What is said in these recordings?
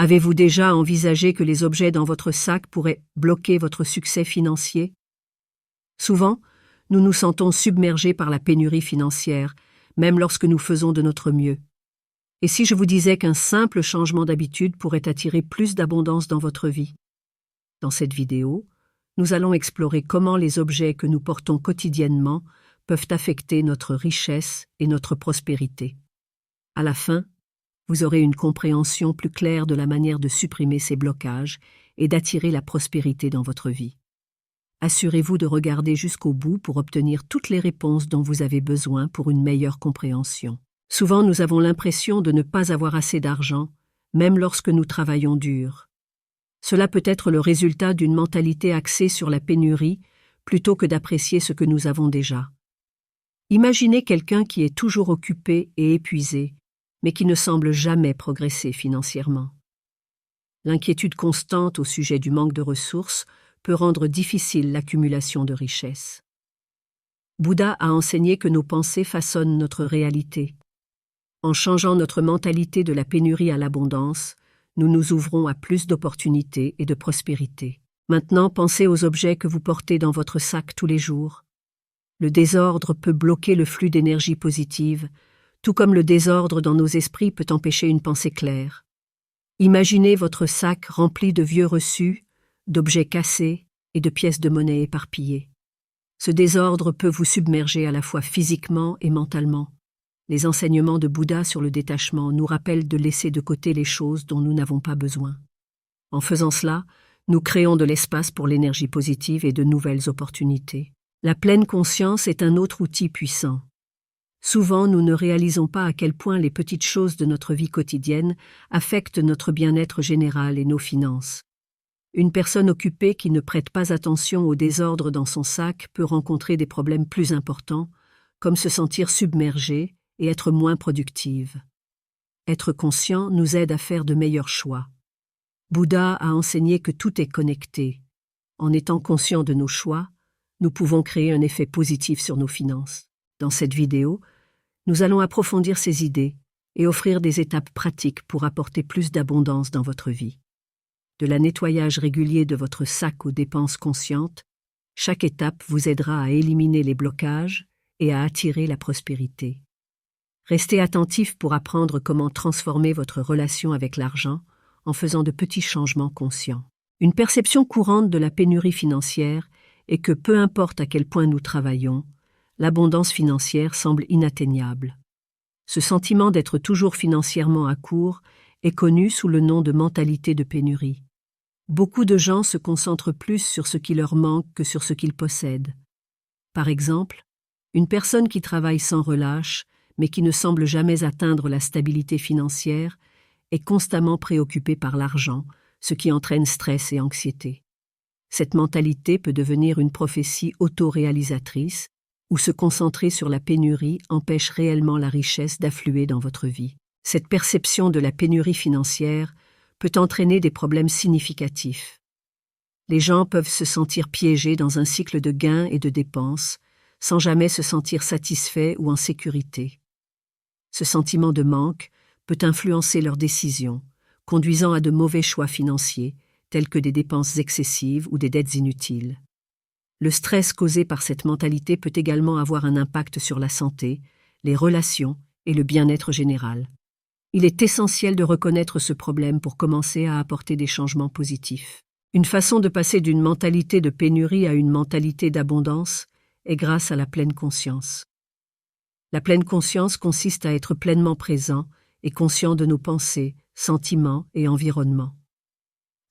Avez-vous déjà envisagé que les objets dans votre sac pourraient bloquer votre succès financier? Souvent, nous nous sentons submergés par la pénurie financière, même lorsque nous faisons de notre mieux. Et si je vous disais qu'un simple changement d'habitude pourrait attirer plus d'abondance dans votre vie? Dans cette vidéo, nous allons explorer comment les objets que nous portons quotidiennement peuvent affecter notre richesse et notre prospérité. À la fin, vous aurez une compréhension plus claire de la manière de supprimer ces blocages et d'attirer la prospérité dans votre vie. Assurez-vous de regarder jusqu'au bout pour obtenir toutes les réponses dont vous avez besoin pour une meilleure compréhension. Souvent, nous avons l'impression de ne pas avoir assez d'argent, même lorsque nous travaillons dur. Cela peut être le résultat d'une mentalité axée sur la pénurie plutôt que d'apprécier ce que nous avons déjà. Imaginez quelqu'un qui est toujours occupé et épuisé, mais qui ne semble jamais progresser financièrement. L'inquiétude constante au sujet du manque de ressources peut rendre difficile l'accumulation de richesses. Bouddha a enseigné que nos pensées façonnent notre réalité. En changeant notre mentalité de la pénurie à l'abondance, nous nous ouvrons à plus d'opportunités et de prospérité. Maintenant, pensez aux objets que vous portez dans votre sac tous les jours. Le désordre peut bloquer le flux d'énergie positive, tout comme le désordre dans nos esprits peut empêcher une pensée claire. Imaginez votre sac rempli de vieux reçus, d'objets cassés et de pièces de monnaie éparpillées. Ce désordre peut vous submerger à la fois physiquement et mentalement. Les enseignements de Bouddha sur le détachement nous rappellent de laisser de côté les choses dont nous n'avons pas besoin. En faisant cela, nous créons de l'espace pour l'énergie positive et de nouvelles opportunités. La pleine conscience est un autre outil puissant. Souvent, nous ne réalisons pas à quel point les petites choses de notre vie quotidienne affectent notre bien-être général et nos finances. Une personne occupée qui ne prête pas attention au désordre dans son sac peut rencontrer des problèmes plus importants, comme se sentir submergée et être moins productive. Être conscient nous aide à faire de meilleurs choix. Bouddha a enseigné que tout est connecté. En étant conscient de nos choix, nous pouvons créer un effet positif sur nos finances. Dans cette vidéo, nous allons approfondir ces idées et offrir des étapes pratiques pour apporter plus d'abondance dans votre vie. De la nettoyage régulier de votre sac aux dépenses conscientes, chaque étape vous aidera à éliminer les blocages et à attirer la prospérité. Restez attentif pour apprendre comment transformer votre relation avec l'argent en faisant de petits changements conscients. Une perception courante de la pénurie financière est que peu importe à quel point nous travaillons, l'abondance financière semble inatteignable. Ce sentiment d'être toujours financièrement à court est connu sous le nom de mentalité de pénurie. Beaucoup de gens se concentrent plus sur ce qui leur manque que sur ce qu'ils possèdent. Par exemple, une personne qui travaille sans relâche, mais qui ne semble jamais atteindre la stabilité financière, est constamment préoccupée par l'argent, ce qui entraîne stress et anxiété. Cette mentalité peut devenir une prophétie autoréalisatrice, où se concentrer sur la pénurie empêche réellement la richesse d'affluer dans votre vie. Cette perception de la pénurie financière peut entraîner des problèmes significatifs. Les gens peuvent se sentir piégés dans un cycle de gains et de dépenses, sans jamais se sentir satisfaits ou en sécurité. Ce sentiment de manque peut influencer leurs décisions, conduisant à de mauvais choix financiers, tels que des dépenses excessives ou des dettes inutiles. Le stress causé par cette mentalité peut également avoir un impact sur la santé, les relations et le bien-être général. Il est essentiel de reconnaître ce problème pour commencer à apporter des changements positifs. Une façon de passer d'une mentalité de pénurie à une mentalité d'abondance est grâce à la pleine conscience. La pleine conscience consiste à être pleinement présent et conscient de nos pensées, sentiments et environnements.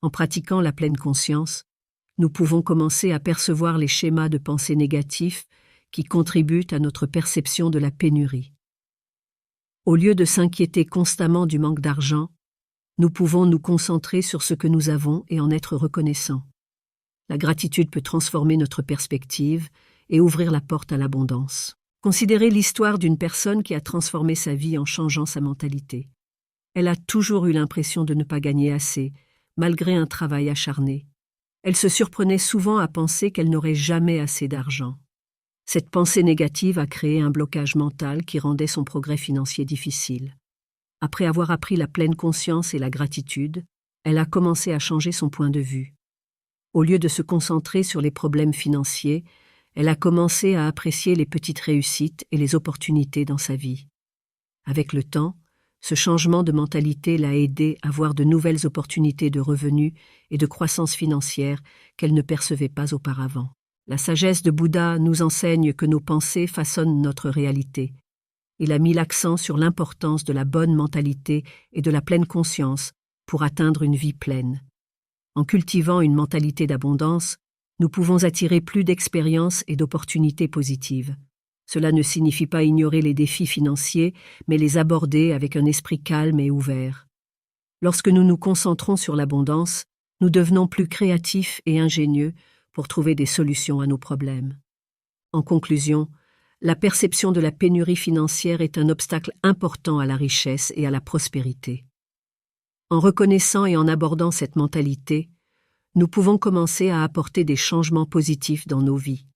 En pratiquant la pleine conscience, nous pouvons commencer à percevoir les schémas de pensée négatifs qui contribuent à notre perception de la pénurie. Au lieu de s'inquiéter constamment du manque d'argent, nous pouvons nous concentrer sur ce que nous avons et en être reconnaissants. La gratitude peut transformer notre perspective et ouvrir la porte à l'abondance. Considérez l'histoire d'une personne qui a transformé sa vie en changeant sa mentalité. Elle a toujours eu l'impression de ne pas gagner assez, malgré un travail acharné. Elle se surprenait souvent à penser qu'elle n'aurait jamais assez d'argent. Cette pensée négative a créé un blocage mental qui rendait son progrès financier difficile. Après avoir appris la pleine conscience et la gratitude, Elle a commencé à changer son point de vue. Au lieu de se concentrer sur les problèmes financiers, elle a commencé à apprécier les petites réussites et les opportunités dans sa vie. Avec le temps, ce changement de mentalité l'a aidée à voir de nouvelles opportunités de revenus et de croissance financière qu'elle ne percevait pas auparavant. La sagesse de Bouddha nous enseigne que nos pensées façonnent notre réalité. Il a mis l'accent sur l'importance de la bonne mentalité et de la pleine conscience pour atteindre une vie pleine. En cultivant une mentalité d'abondance, nous pouvons attirer plus d'expériences et d'opportunités positives. Cela ne signifie pas ignorer les défis financiers, mais les aborder avec un esprit calme et ouvert. Lorsque nous nous concentrons sur l'abondance, nous devenons plus créatifs et ingénieux pour trouver des solutions à nos problèmes. En conclusion, la perception de la pénurie financière est un obstacle important à la richesse et à la prospérité. En reconnaissant et en abordant cette mentalité, nous pouvons commencer à apporter des changements positifs dans nos vies.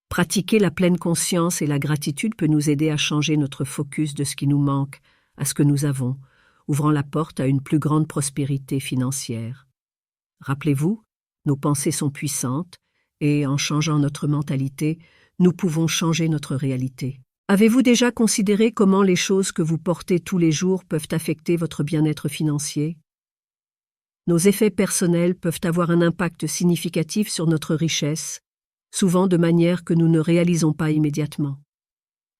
Pratiquer la pleine conscience et la gratitude peut nous aider à changer notre focus de ce qui nous manque à ce que nous avons, ouvrant la porte à une plus grande prospérité financière. Rappelez-vous, nos pensées sont puissantes et, en changeant notre mentalité, nous pouvons changer notre réalité. Avez-vous déjà considéré comment les choses que vous portez tous les jours peuvent affecter votre bien-être financier? Nos effets personnels peuvent avoir un impact significatif sur notre richesse, souvent de manière que nous ne réalisons pas immédiatement.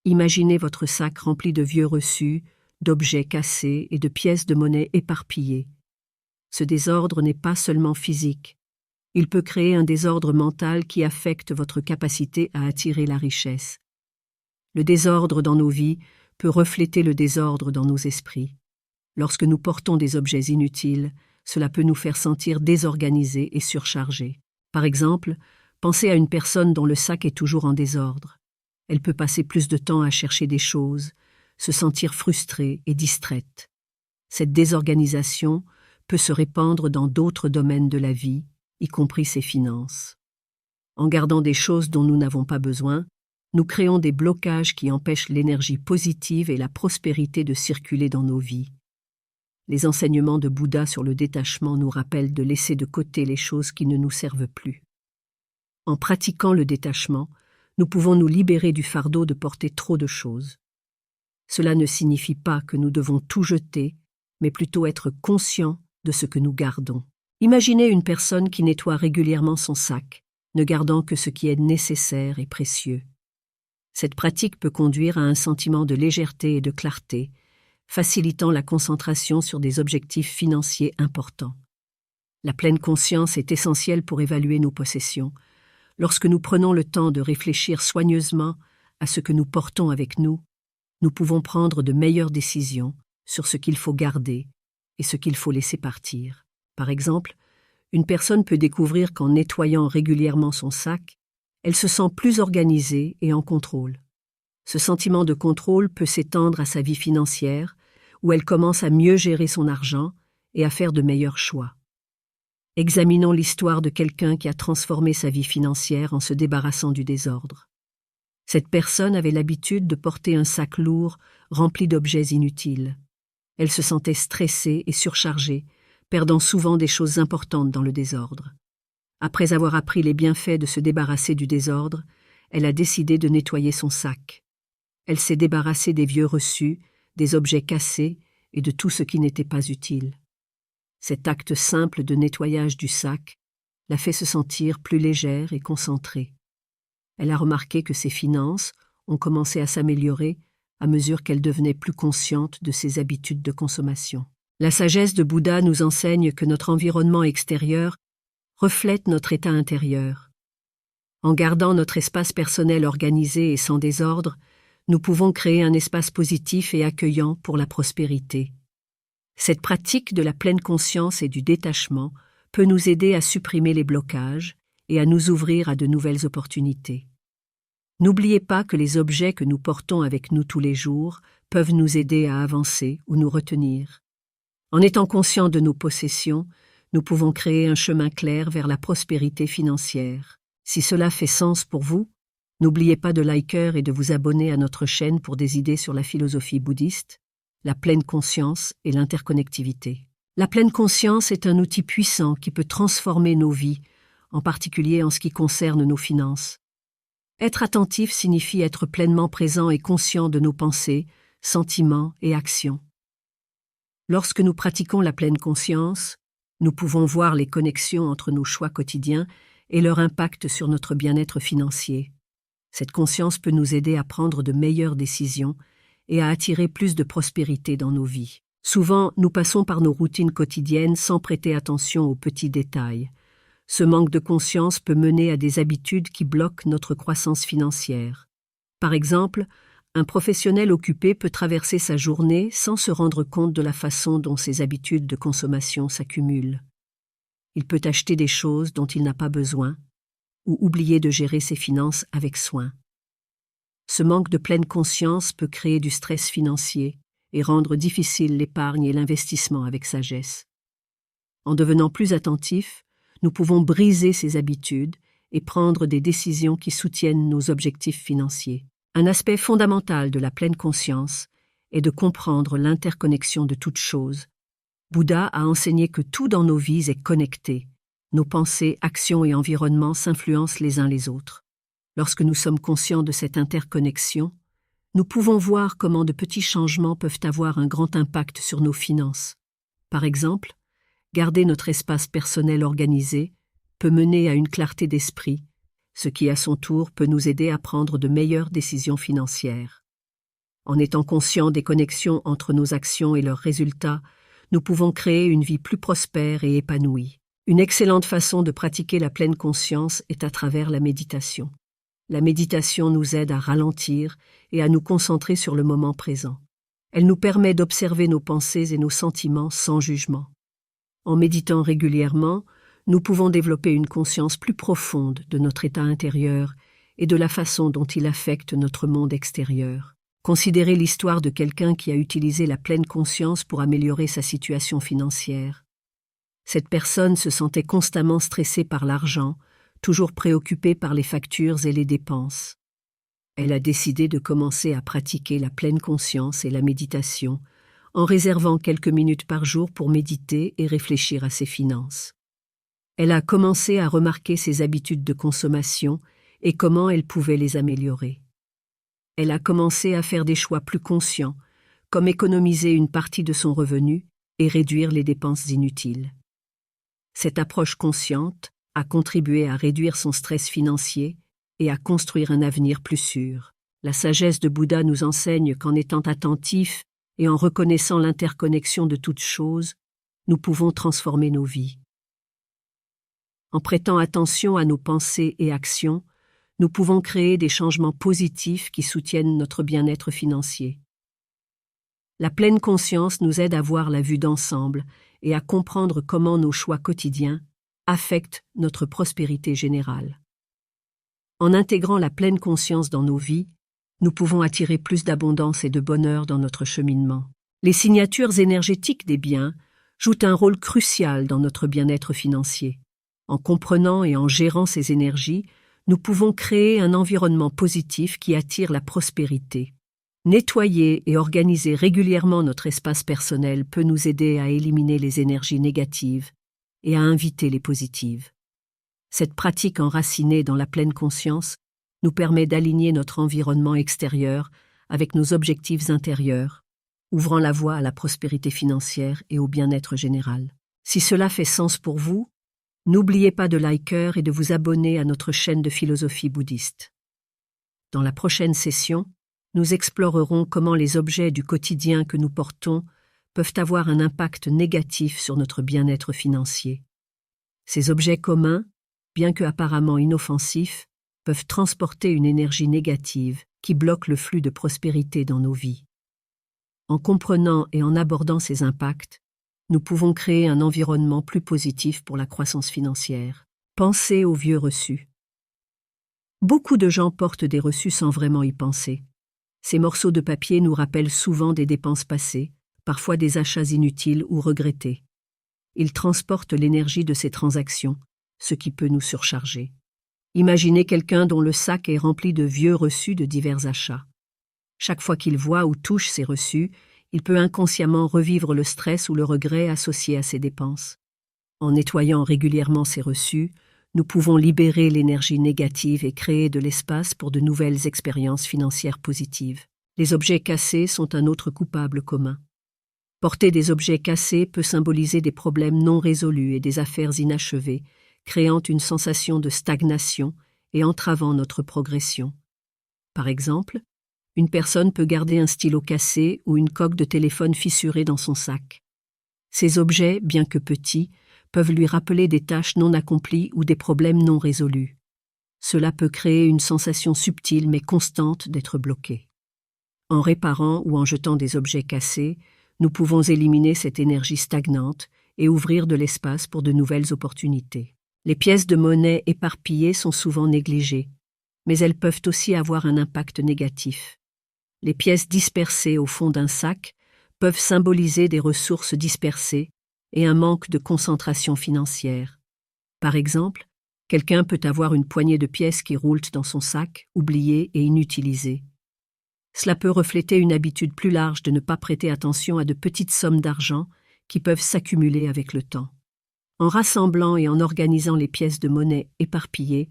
Imaginez votre sac rempli de vieux reçus, d'objets cassés et de pièces de monnaie éparpillées. Ce désordre n'est pas seulement physique. Il peut créer un désordre mental qui affecte votre capacité à attirer la richesse. Le désordre dans nos vies peut refléter le désordre dans nos esprits. Lorsque nous portons des objets inutiles, cela peut nous faire sentir désorganisés et surchargés. Par exemple, pensez à une personne dont le sac est toujours en désordre. Elle peut passer plus de temps à chercher des choses, se sentir frustrée et distraite. Cette désorganisation peut se répandre dans d'autres domaines de la vie, y compris ses finances. En gardant des choses dont nous n'avons pas besoin, nous créons des blocages qui empêchent l'énergie positive et la prospérité de circuler dans nos vies. Les enseignements de Bouddha sur le détachement nous rappellent de laisser de côté les choses qui ne nous servent plus. En pratiquant le détachement, nous pouvons nous libérer du fardeau de porter trop de choses. Cela ne signifie pas que nous devons tout jeter, mais plutôt être conscients de ce que nous gardons. Imaginez une personne qui nettoie régulièrement son sac, ne gardant que ce qui est nécessaire et précieux. Cette pratique peut conduire à un sentiment de légèreté et de clarté, facilitant la concentration sur des objectifs financiers importants. La pleine conscience est essentielle pour évaluer nos possessions. Lorsque nous prenons le temps de réfléchir soigneusement à ce que nous portons avec nous, nous pouvons prendre de meilleures décisions sur ce qu'il faut garder et ce qu'il faut laisser partir. Par exemple, une personne peut découvrir qu'en nettoyant régulièrement son sac, elle se sent plus organisée et en contrôle. Ce sentiment de contrôle peut s'étendre à sa vie financière, où elle commence à mieux gérer son argent et à faire de meilleurs choix. Examinons l'histoire de quelqu'un qui a transformé sa vie financière en se débarrassant du désordre. Cette personne avait l'habitude de porter un sac lourd rempli d'objets inutiles. Elle se sentait stressée et surchargée, perdant souvent des choses importantes dans le désordre. Après avoir appris les bienfaits de se débarrasser du désordre, elle a décidé de nettoyer son sac. Elle s'est débarrassée des vieux reçus, des objets cassés et de tout ce qui n'était pas utile. Cet acte simple de nettoyage du sac l'a fait se sentir plus légère et concentrée. Elle a remarqué que ses finances ont commencé à s'améliorer à mesure qu'elle devenait plus consciente de ses habitudes de consommation. La sagesse de Bouddha nous enseigne que notre environnement extérieur reflète notre état intérieur. En gardant notre espace personnel organisé et sans désordre, nous pouvons créer un espace positif et accueillant pour la prospérité. Cette pratique de la pleine conscience et du détachement peut nous aider à supprimer les blocages et à nous ouvrir à de nouvelles opportunités. N'oubliez pas que les objets que nous portons avec nous tous les jours peuvent nous aider à avancer ou nous retenir. En étant conscients de nos possessions, nous pouvons créer un chemin clair vers la prospérité financière. Si cela fait sens pour vous, n'oubliez pas de liker et de vous abonner à notre chaîne pour des idées sur la philosophie bouddhiste, la pleine conscience et l'interconnectivité. La pleine conscience est un outil puissant qui peut transformer nos vies, en particulier en ce qui concerne nos finances. Être attentif signifie être pleinement présent et conscient de nos pensées, sentiments et actions. Lorsque nous pratiquons la pleine conscience, nous pouvons voir les connexions entre nos choix quotidiens et leur impact sur notre bien-être financier. Cette conscience peut nous aider à prendre de meilleures décisions et à attirer plus de prospérité dans nos vies. Souvent, nous passons par nos routines quotidiennes sans prêter attention aux petits détails. Ce manque de conscience peut mener à des habitudes qui bloquent notre croissance financière. Par exemple, un professionnel occupé peut traverser sa journée sans se rendre compte de la façon dont ses habitudes de consommation s'accumulent. Il peut acheter des choses dont il n'a pas besoin ou oublier de gérer ses finances avec soin. Ce manque de pleine conscience peut créer du stress financier et rendre difficile l'épargne et l'investissement avec sagesse. En devenant plus attentifs, nous pouvons briser ces habitudes et prendre des décisions qui soutiennent nos objectifs financiers. Un aspect fondamental de la pleine conscience est de comprendre l'interconnexion de toutes choses. Bouddha a enseigné que tout dans nos vies est connecté. Nos pensées, actions et environnements s'influencent les uns les autres. Lorsque nous sommes conscients de cette interconnexion, nous pouvons voir comment de petits changements peuvent avoir un grand impact sur nos finances. Par exemple, garder notre espace personnel organisé peut mener à une clarté d'esprit, ce qui à son tour peut nous aider à prendre de meilleures décisions financières. En étant conscients des connexions entre nos actions et leurs résultats, nous pouvons créer une vie plus prospère et épanouie. Une excellente façon de pratiquer la pleine conscience est à travers la méditation. La méditation nous aide à ralentir et à nous concentrer sur le moment présent. Elle nous permet d'observer nos pensées et nos sentiments sans jugement. En méditant régulièrement, nous pouvons développer une conscience plus profonde de notre état intérieur et de la façon dont il affecte notre monde extérieur. Considérez l'histoire de quelqu'un qui a utilisé la pleine conscience pour améliorer sa situation financière. Cette personne se sentait constamment stressée par l'argent, toujours préoccupée par les factures et les dépenses. Elle a décidé de commencer à pratiquer la pleine conscience et la méditation, en réservant quelques minutes par jour pour méditer et réfléchir à ses finances. Elle a commencé à remarquer ses habitudes de consommation et comment elle pouvait les améliorer. Elle a commencé à faire des choix plus conscients, comme économiser une partie de son revenu et réduire les dépenses inutiles. Cette approche consciente a contribué à réduire son stress financier et à construire un avenir plus sûr. La sagesse de Bouddha nous enseigne qu'en étant attentifs et en reconnaissant l'interconnexion de toutes choses, nous pouvons transformer nos vies. En prêtant attention à nos pensées et actions, nous pouvons créer des changements positifs qui soutiennent notre bien-être financier. La pleine conscience nous aide à voir la vue d'ensemble et à comprendre comment nos choix quotidiens affectent notre prospérité générale. En intégrant la pleine conscience dans nos vies, nous pouvons attirer plus d'abondance et de bonheur dans notre cheminement. Les signatures énergétiques des biens jouent un rôle crucial dans notre bien-être financier. En comprenant et en gérant ces énergies, nous pouvons créer un environnement positif qui attire la prospérité. Nettoyer et organiser régulièrement notre espace personnel peut nous aider à éliminer les énergies négatives et à inviter les positives. Cette pratique enracinée dans la pleine conscience nous permet d'aligner notre environnement extérieur avec nos objectifs intérieurs, ouvrant la voie à la prospérité financière et au bien-être général. Si cela fait sens pour vous, n'oubliez pas de liker et de vous abonner à notre chaîne de philosophie bouddhiste. Dans la prochaine session, nous explorerons comment les objets du quotidien que nous portons peuvent avoir un impact négatif sur notre bien-être financier. Ces objets communs, bien que apparemment inoffensifs, peuvent transporter une énergie négative qui bloque le flux de prospérité dans nos vies. En comprenant et en abordant ces impacts, nous pouvons créer un environnement plus positif pour la croissance financière. Pensez aux vieux reçus. Beaucoup de gens portent des reçus sans vraiment y penser. Ces morceaux de papier nous rappellent souvent des dépenses passées, parfois des achats inutiles ou regrettés. Ils transportent l'énergie de ces transactions, ce qui peut nous surcharger. Imaginez quelqu'un dont le sac est rempli de vieux reçus de divers achats. Chaque fois qu'il voit ou touche ces reçus, il peut inconsciemment revivre le stress ou le regret associé à ces dépenses. En nettoyant régulièrement ces reçus, nous pouvons libérer l'énergie négative et créer de l'espace pour de nouvelles expériences financières positives. Les objets cassés sont un autre coupable commun. Porter des objets cassés peut symboliser des problèmes non résolus et des affaires inachevées, créant une sensation de stagnation et entravant notre progression. Par exemple, une personne peut garder un stylo cassé ou une coque de téléphone fissurée dans son sac. Ces objets, bien que petits, peuvent lui rappeler des tâches non accomplies ou des problèmes non résolus. Cela peut créer une sensation subtile mais constante d'être bloqué. En réparant ou en jetant des objets cassés, nous pouvons éliminer cette énergie stagnante et ouvrir de l'espace pour de nouvelles opportunités. Les pièces de monnaie éparpillées sont souvent négligées, mais elles peuvent aussi avoir un impact négatif. Les pièces dispersées au fond d'un sac peuvent symboliser des ressources dispersées et un manque de concentration financière. Par exemple, quelqu'un peut avoir une poignée de pièces qui roulent dans son sac, oubliées et inutilisées. Cela peut refléter une habitude plus large de ne pas prêter attention à de petites sommes d'argent qui peuvent s'accumuler avec le temps. En rassemblant et en organisant les pièces de monnaie éparpillées,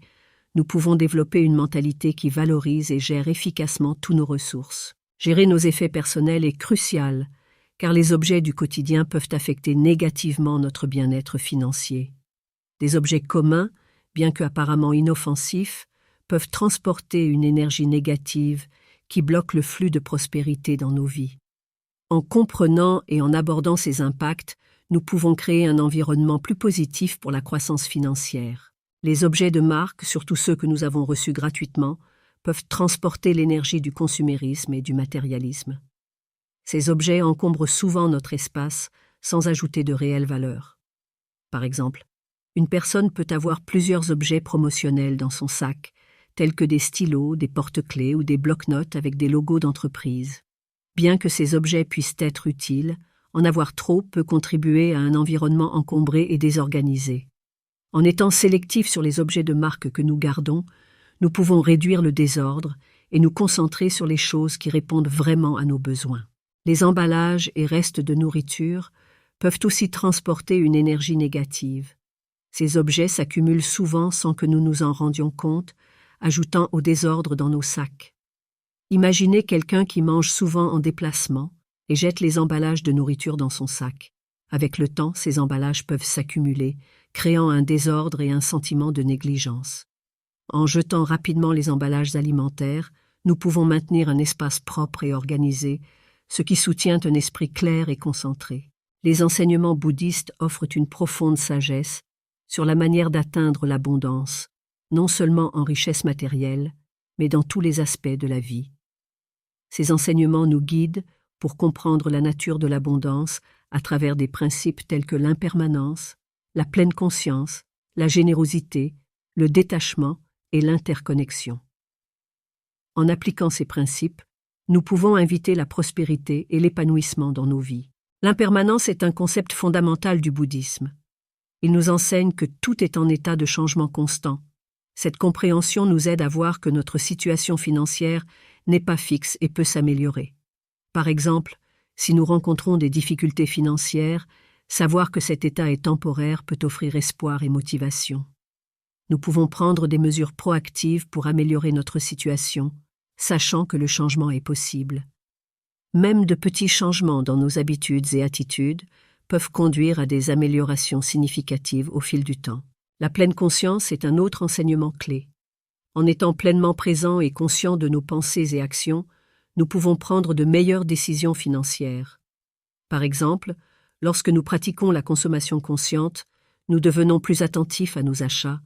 nous pouvons développer une mentalité qui valorise et gère efficacement tous nos ressources. Gérer nos effets personnels est crucial, car les objets du quotidien peuvent affecter négativement notre bien-être financier. Des objets communs, bien qu'apparemment inoffensifs, peuvent transporter une énergie négative qui bloque le flux de prospérité dans nos vies. En comprenant et en abordant ces impacts, nous pouvons créer un environnement plus positif pour la croissance financière. Les objets de marque, surtout ceux que nous avons reçus gratuitement, peuvent transporter l'énergie du consumérisme et du matérialisme. Ces objets encombrent souvent notre espace sans ajouter de réelle valeur. Par exemple, une personne peut avoir plusieurs objets promotionnels dans son sac, tels que des stylos, des porte-clés ou des bloc-notes avec des logos d'entreprise. Bien que ces objets puissent être utiles, en avoir trop peut contribuer à un environnement encombré et désorganisé. En étant sélectifs sur les objets de marque que nous gardons, nous pouvons réduire le désordre et nous concentrer sur les choses qui répondent vraiment à nos besoins. Les emballages et restes de nourriture peuvent aussi transporter une énergie négative. Ces objets s'accumulent souvent sans que nous nous en rendions compte, ajoutant au désordre dans nos sacs. Imaginez quelqu'un qui mange souvent en déplacement et jette les emballages de nourriture dans son sac. Avec le temps, ces emballages peuvent s'accumuler, créant un désordre et un sentiment de négligence. En jetant rapidement les emballages alimentaires, nous pouvons maintenir un espace propre et organisé, ce qui soutient un esprit clair et concentré. Les enseignements bouddhistes offrent une profonde sagesse sur la manière d'atteindre l'abondance, non seulement en richesse matérielle, mais dans tous les aspects de la vie. Ces enseignements nous guident pour comprendre la nature de l'abondance à travers des principes tels que l'impermanence, la pleine conscience, la générosité, le détachement et l'interconnexion. En appliquant ces principes, nous pouvons inviter la prospérité et l'épanouissement dans nos vies. L'impermanence est un concept fondamental du bouddhisme. Il nous enseigne que tout est en état de changement constant. Cette compréhension nous aide à voir que notre situation financière n'est pas fixe et peut s'améliorer. Par exemple, si nous rencontrons des difficultés financières, savoir que cet état est temporaire peut offrir espoir et motivation. Nous pouvons prendre des mesures proactives pour améliorer notre situation, sachant que le changement est possible. Même de petits changements dans nos habitudes et attitudes peuvent conduire à des améliorations significatives au fil du temps. La pleine conscience est un autre enseignement clé. En étant pleinement présents et conscients de nos pensées et actions, nous pouvons prendre de meilleures décisions financières. Par exemple, lorsque nous pratiquons la consommation consciente, nous devenons plus attentifs à nos achats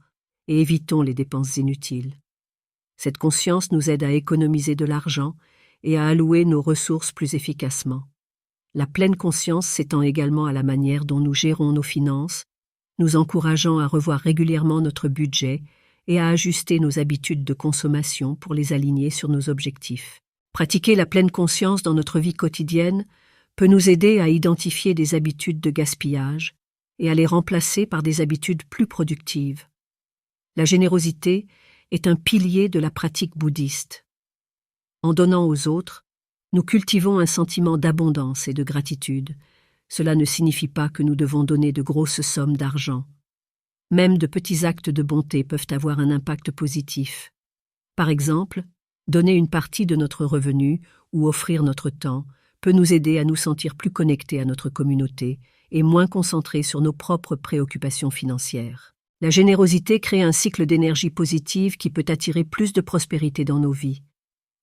et évitons les dépenses inutiles. Cette conscience nous aide à économiser de l'argent et à allouer nos ressources plus efficacement. La pleine conscience s'étend également à la manière dont nous gérons nos finances, nous encourageant à revoir régulièrement notre budget et à ajuster nos habitudes de consommation pour les aligner sur nos objectifs. Pratiquer la pleine conscience dans notre vie quotidienne peut nous aider à identifier des habitudes de gaspillage et à les remplacer par des habitudes plus productives. La générosité est un pilier de la pratique bouddhiste. En donnant aux autres, Nous cultivons un sentiment d'abondance et de gratitude. Cela ne signifie pas que nous devons donner de grosses sommes d'argent. Même de petits actes de bonté peuvent avoir un impact positif. Par exemple, donner une partie de notre revenu ou offrir notre temps peut nous aider à nous sentir plus connectés à notre communauté et moins concentrés sur nos propres préoccupations financières. La générosité crée un cycle d'énergie positive qui peut attirer plus de prospérité dans nos vies.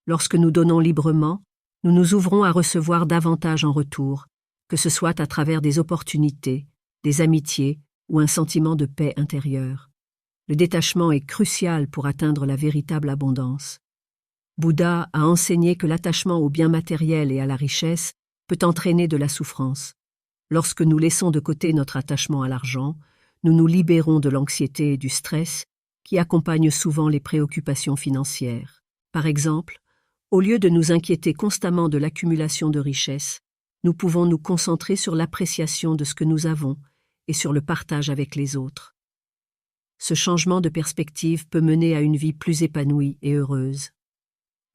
Lorsque nous donnons librement, nous nous ouvrons à recevoir davantage en retour, que ce soit à travers des opportunités, des amitiés ou un sentiment de paix intérieure. Le détachement est crucial pour atteindre la véritable abondance. Bouddha a enseigné que l'attachement aux biens matériels et à la richesse peut entraîner de la souffrance. Lorsque nous laissons de côté notre attachement à l'argent, nous nous libérons de l'anxiété et du stress qui accompagnent souvent les préoccupations financières. Par exemple, au lieu de nous inquiéter constamment de l'accumulation de richesses, nous pouvons nous concentrer sur l'appréciation de ce que nous avons et sur le partage avec les autres. Ce changement de perspective peut mener à une vie plus épanouie et heureuse.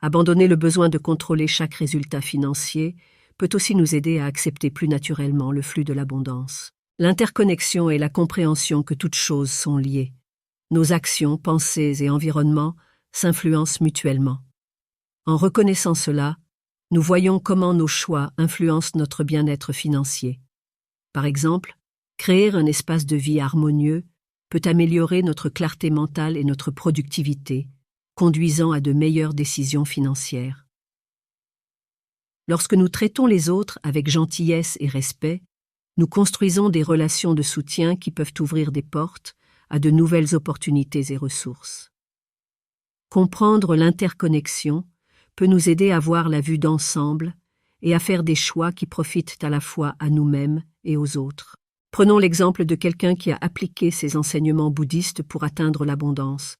Abandonner le besoin de contrôler chaque résultat financier peut aussi nous aider à accepter plus naturellement le flux de l'abondance. L'interconnexion et la compréhension que toutes choses sont liées. Nos actions, pensées et environnements s'influencent mutuellement. En reconnaissant cela, nous voyons comment nos choix influencent notre bien-être financier. Par exemple, créer un espace de vie harmonieux peut améliorer notre clarté mentale et notre productivité, conduisant à de meilleures décisions financières. Lorsque nous traitons les autres avec gentillesse et respect, nous construisons des relations de soutien qui peuvent ouvrir des portes à de nouvelles opportunités et ressources. Comprendre l'interconnexion peut nous aider à voir la vue d'ensemble et à faire des choix qui profitent à la fois à nous-mêmes et aux autres. Prenons l'exemple de quelqu'un qui a appliqué ses enseignements bouddhistes pour atteindre l'abondance.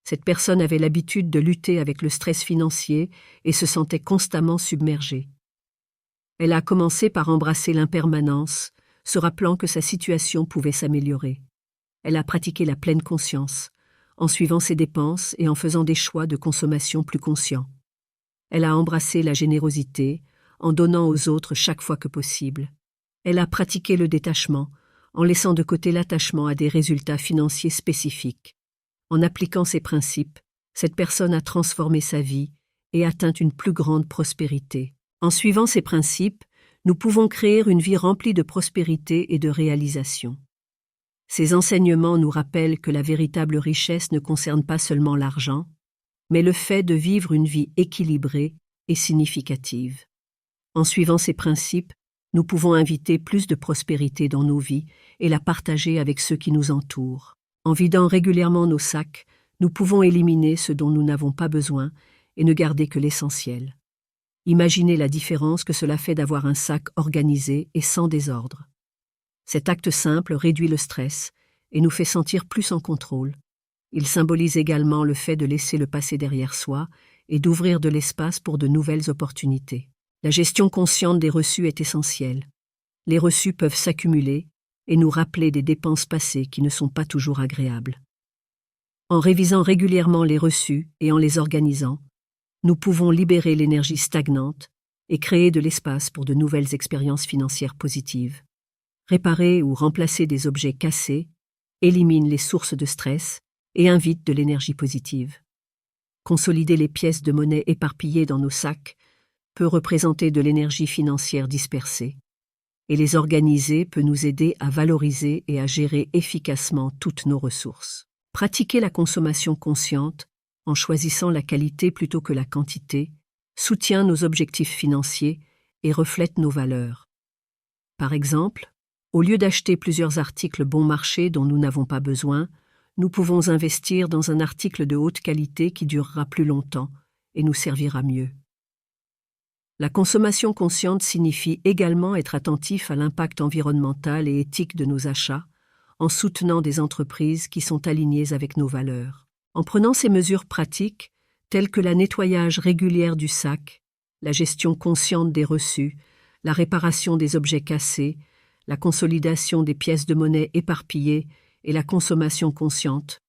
Cette personne avait l'habitude de lutter avec le stress financier et se sentait constamment submergée. Elle a commencé par embrasser l'impermanence, se rappelant que sa situation pouvait s'améliorer. Elle a pratiqué la pleine conscience, en suivant ses dépenses et en faisant des choix de consommation plus conscients. Elle a embrassé la générosité, en donnant aux autres chaque fois que possible. Elle a pratiqué le détachement, en laissant de côté l'attachement à des résultats financiers spécifiques. En appliquant ces principes, cette personne a transformé sa vie et atteint une plus grande prospérité. En suivant ces principes, nous pouvons créer une vie remplie de prospérité et de réalisation. Ces enseignements nous rappellent que la véritable richesse ne concerne pas seulement l'argent, mais le fait de vivre une vie équilibrée et significative. En suivant ces principes, nous pouvons inviter plus de prospérité dans nos vies et la partager avec ceux qui nous entourent. En vidant régulièrement nos sacs, nous pouvons éliminer ce dont nous n'avons pas besoin et ne garder que l'essentiel. Imaginez la différence que cela fait d'avoir un sac organisé et sans désordre. Cet acte simple réduit le stress et nous fait sentir plus en contrôle. Il symbolise également le fait de laisser le passé derrière soi et d'ouvrir de l'espace pour de nouvelles opportunités. La gestion consciente des reçus est essentielle. Les reçus peuvent s'accumuler et nous rappeler des dépenses passées qui ne sont pas toujours agréables. En révisant régulièrement les reçus et en les organisant, nous pouvons libérer l'énergie stagnante et créer de l'espace pour de nouvelles expériences financières positives. Réparer ou remplacer des objets cassés élimine les sources de stress et invite de l'énergie positive. Consolider les pièces de monnaie éparpillées dans nos sacs peut représenter de l'énergie financière dispersée, et les organiser peut nous aider à valoriser et à gérer efficacement toutes nos ressources. Pratiquer la consommation consciente, en choisissant la qualité plutôt que la quantité, soutient nos objectifs financiers et reflète nos valeurs. Par exemple, au lieu d'acheter plusieurs articles bon marché dont nous n'avons pas besoin, nous pouvons investir dans un article de haute qualité qui durera plus longtemps et nous servira mieux. La consommation consciente signifie également être attentif à l'impact environnemental et éthique de nos achats, en soutenant des entreprises qui sont alignées avec nos valeurs. En prenant ces mesures pratiques, telles que le nettoyage régulier du sac, la gestion consciente des reçus, la réparation des objets cassés, la consolidation des pièces de monnaie éparpillées et la consommation consciente,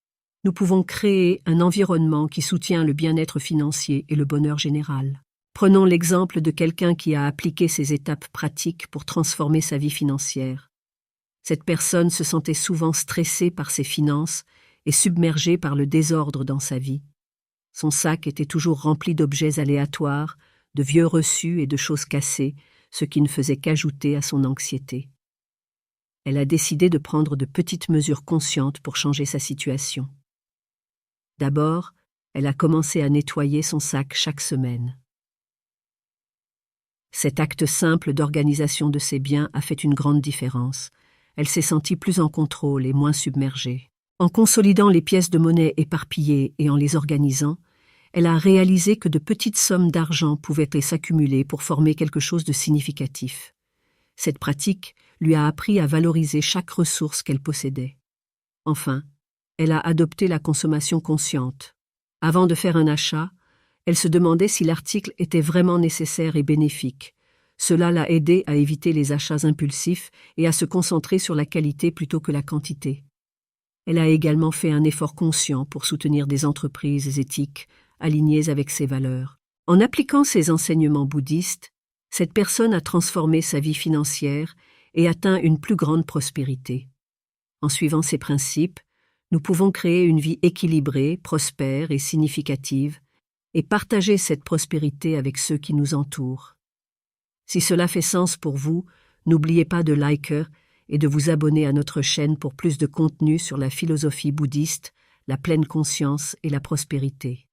nous pouvons créer un environnement qui soutient le bien-être financier et le bonheur général. Prenons l'exemple de quelqu'un qui a appliqué ces étapes pratiques pour transformer sa vie financière. Cette personne se sentait souvent stressée par ses finances et submergée par le désordre dans sa vie. Son sac était toujours rempli d'objets aléatoires, de vieux reçus et de choses cassées, ce qui ne faisait qu'ajouter à son anxiété. Elle a décidé de prendre de petites mesures conscientes pour changer sa situation. D'abord, elle a commencé à nettoyer son sac chaque semaine. Cet acte simple d'organisation de ses biens a fait une grande différence. Elle s'est sentie plus en contrôle et moins submergée. En consolidant les pièces de monnaie éparpillées et en les organisant, elle a réalisé que de petites sommes d'argent pouvaient s'accumuler pour former quelque chose de significatif. Cette pratique lui a appris à valoriser chaque ressource qu'elle possédait. Enfin, elle a adopté la consommation consciente. Avant de faire un achat, elle se demandait si l'article était vraiment nécessaire et bénéfique. Cela l'a aidée à éviter les achats impulsifs et à se concentrer sur la qualité plutôt que la quantité. Elle a également fait un effort conscient pour soutenir des entreprises éthiques alignées avec ses valeurs. En appliquant ces enseignements bouddhistes, cette personne a transformé sa vie financière et atteint une plus grande prospérité. En suivant ces principes, nous pouvons créer une vie équilibrée, prospère et significative, et partager cette prospérité avec ceux qui nous entourent. Si cela fait sens pour vous, n'oubliez pas de liker et de vous abonner à notre chaîne pour plus de contenu sur la philosophie bouddhiste, la pleine conscience et la prospérité.